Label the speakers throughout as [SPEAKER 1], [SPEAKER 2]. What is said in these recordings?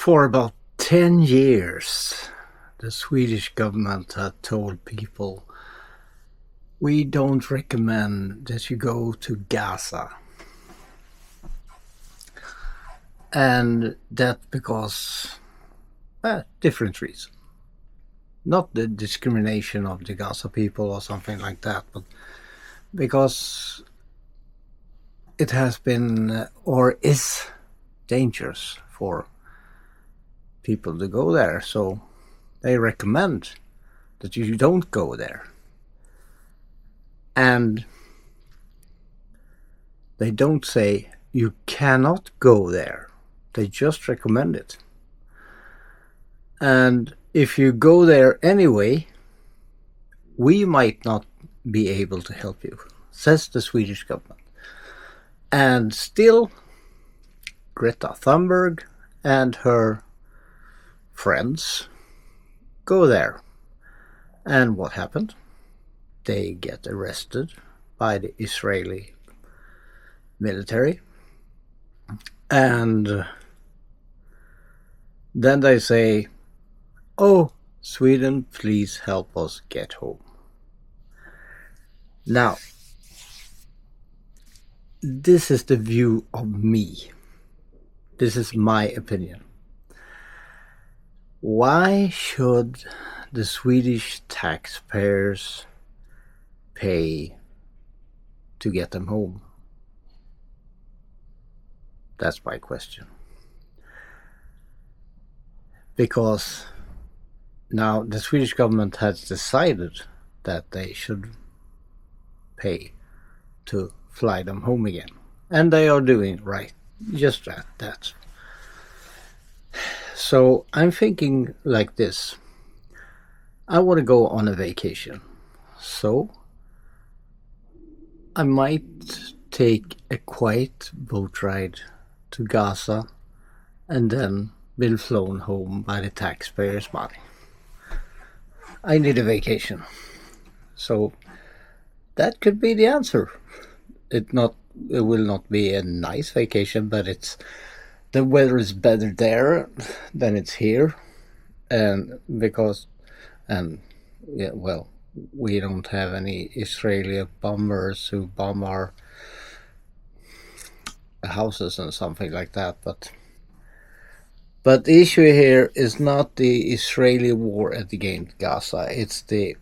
[SPEAKER 1] For about 10 years, the Swedish government had told people, we don't recommend that you go to Gaza. And that because different reasons. Not the discrimination of the Gaza people or something like that, but because it has been or is dangerous for people to go there. So they recommend that you don't go there. And they don't say you cannot go there. They just recommend it. And if you go there anyway, we might not be able to help you, says the Swedish government. And still, Greta Thunberg and her friends go there. And what happened? They get arrested by the Israeli military. And then they say, oh, Sweden, please help us get home. Now, this is the view of me. This is my opinion. Why should the Swedish taxpayers pay to get them home? That's my question. Because now the Swedish government has decided that they should pay to fly them home again. And they are doing right, just that. So I'm thinking like this. I want to go on a vacation. So I might take a quiet boat ride to Gaza and then been flown home by the taxpayers' money. I need a vacation. So that could be the answer. It will not be a nice vacation, but the weather is better there than it's here. And we don't have any Israeli bombers who bomb our houses and something like that. But the issue here is not the Israeli war against Gaza. It's the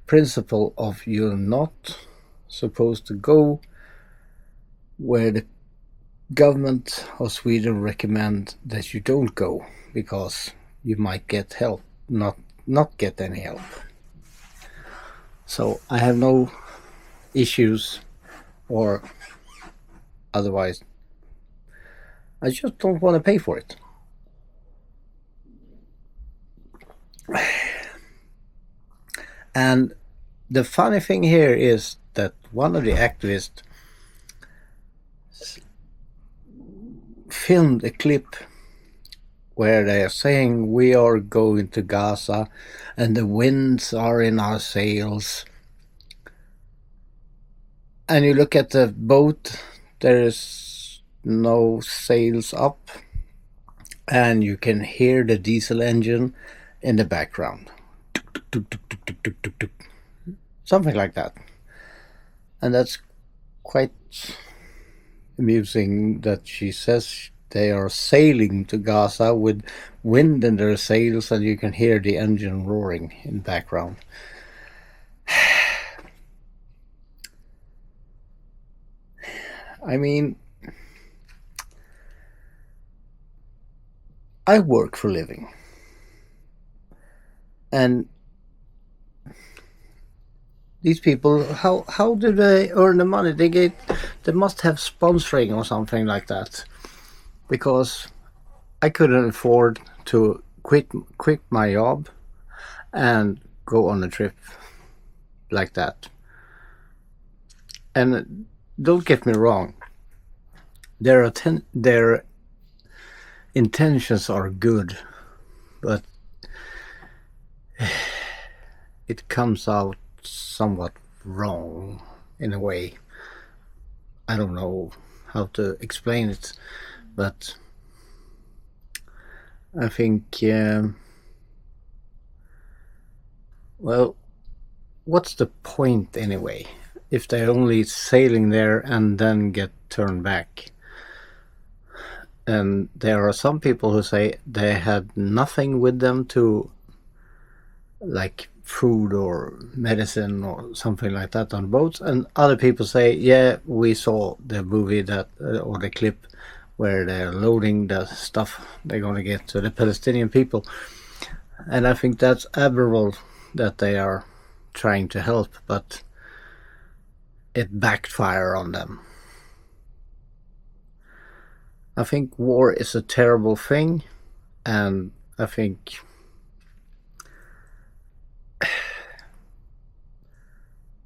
[SPEAKER 1] principle of you're not supposed to go where the government of Sweden recommend that you don't go because you might get help, not get any help. So I have no issues or otherwise. I just don't want to pay for it. And the funny thing here is that one of the activists filmed a clip where they are saying we are going to Gaza and the winds are in our sails. And you look at the boat, there is no sails up, and you can hear the diesel engine in the background. Something like that. And that's quite amusing that she says they are sailing to Gaza with wind in their sails and you can hear the engine roaring in the background. I mean, I work for a living. And these people, how do they earn the money? They must have sponsoring or something like that. Because I couldn't afford to quit my job and go on a trip like that. And don't get me wrong, their intentions are good, but it comes out somewhat wrong in a way. I don't know how to explain it, but I think, well, what's the point anyway? If they're only sailing there and then get turned back. And there are some people who say they had nothing with them to, like food or medicine or something like that on boats, and other people say, yeah, we saw the movie that or the clip where they're loading the stuff they're going to get to the Palestinian people. And I think that's admirable that they are trying to help, but it backfire on them. I think war is a terrible thing, and I think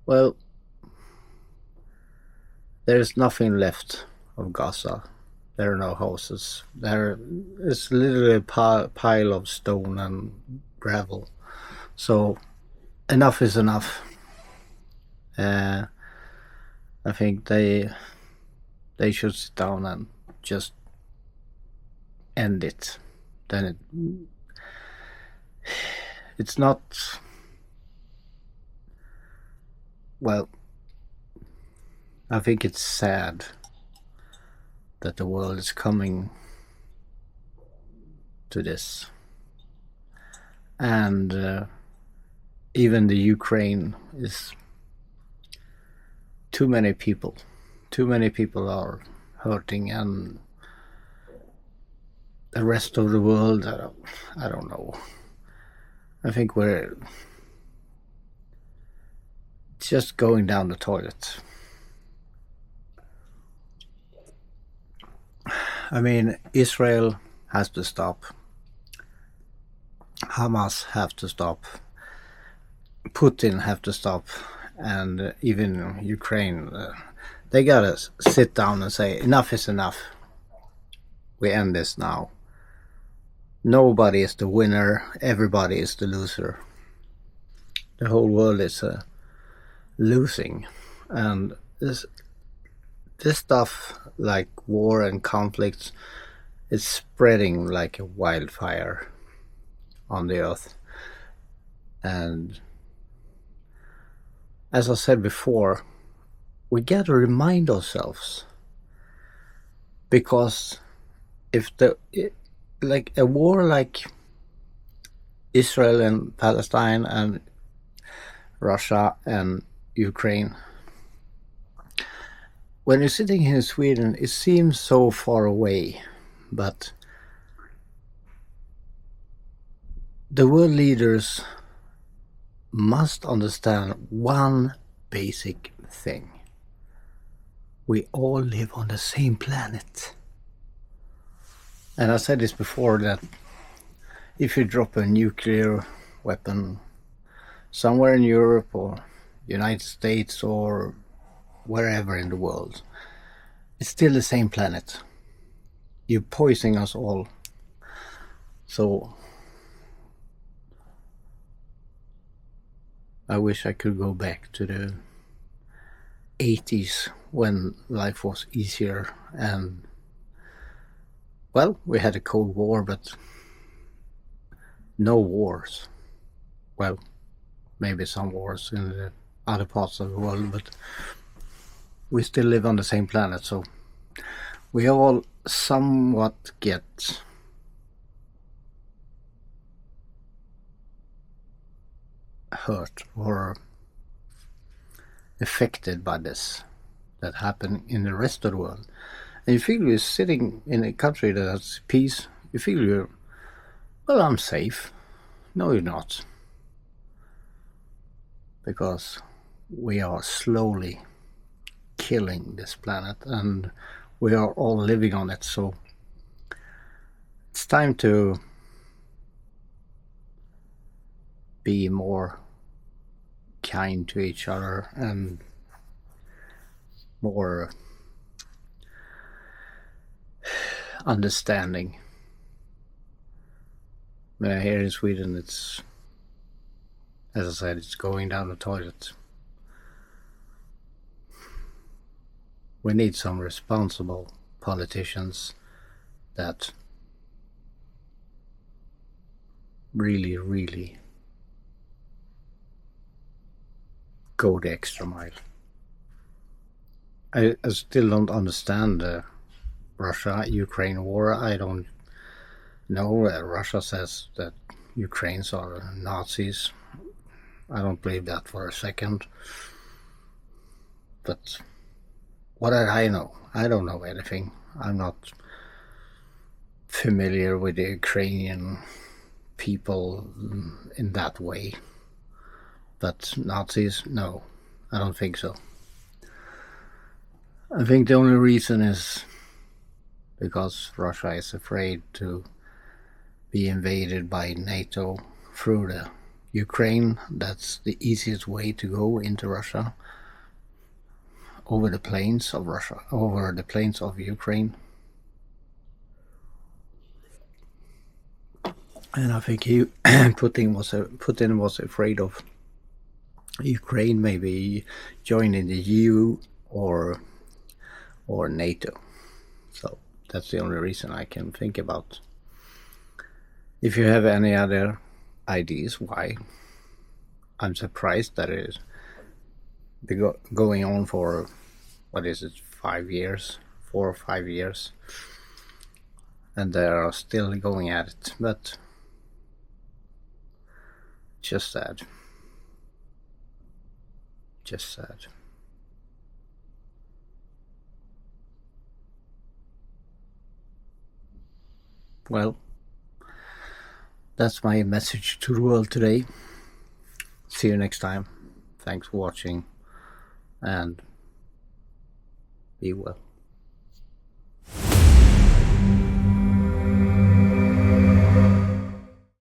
[SPEAKER 1] well, there's nothing left of Gaza. There are no houses. There is literally a pile of stone and gravel. So enough is enough. Uh, I think they should sit down and just end it. Then it's not, well, I think it's sad that the world is coming to this. And even the Ukraine is too many people. Too many people are hurting, and the rest of the world, I don't know. I think we're just going down the toilet. I mean, Israel has to stop. Hamas have to stop. Putin have to stop. And even Ukraine, they gotta sit down and say, enough is enough. We end this now. Nobody is the winner. Everybody is the loser. The whole world is losing. And this stuff, like war and conflicts, is spreading like a wildfire on the earth. And as I said before, we got to remind ourselves, because if like a war like Israel and Palestine and Russia and Ukraine, when you're sitting here in Sweden, it seems so far away, but the world leaders must understand one basic thing. We all live on the same planet. And I said this before, that if you drop a nuclear weapon somewhere in Europe or United States or wherever in the world, it's still the same planet. You're poisoning us all. So I wish I could go back to the 80s when life was easier, and well, we had a Cold War, but no wars. Well, maybe some wars in the other parts of the world, but we still live on the same planet, so we all somewhat get hurt or affected by this that happen in the rest of the world. And you feel you're sitting in a country that has peace, you feel you're, well, I'm safe. No, you're not. Because we are slowly killing this planet, and we are all living on it. So it's time to be more kind to each other and more understanding. Here in Sweden, it's, as I said, it's going down the toilet. We need some responsible politicians that really, really go the extra mile. I still don't understand the Russia-Ukraine war. I don't know. Russia says that Ukrainians are Nazis. I don't believe that for a second. But what did I know? I don't know anything. I'm not familiar with the Ukrainian people in that way. But Nazis? No, I don't think so. I think the only reason is because Russia is afraid to be invaded by NATO through the Ukraine. That's the easiest way to go into Russia, over the plains of Russia, over the plains of Ukraine. And I think Putin was afraid of Ukraine maybe joining the EU or NATO. So that's the only reason I can think about. If you have any other ideas why, I'm surprised that it is going on for, what is it, 5 years, 4 or 5 years, and they are still going at it. But just sad. Just sad. Well, that's my message to the world today. See you next time. Thanks for watching, and be well.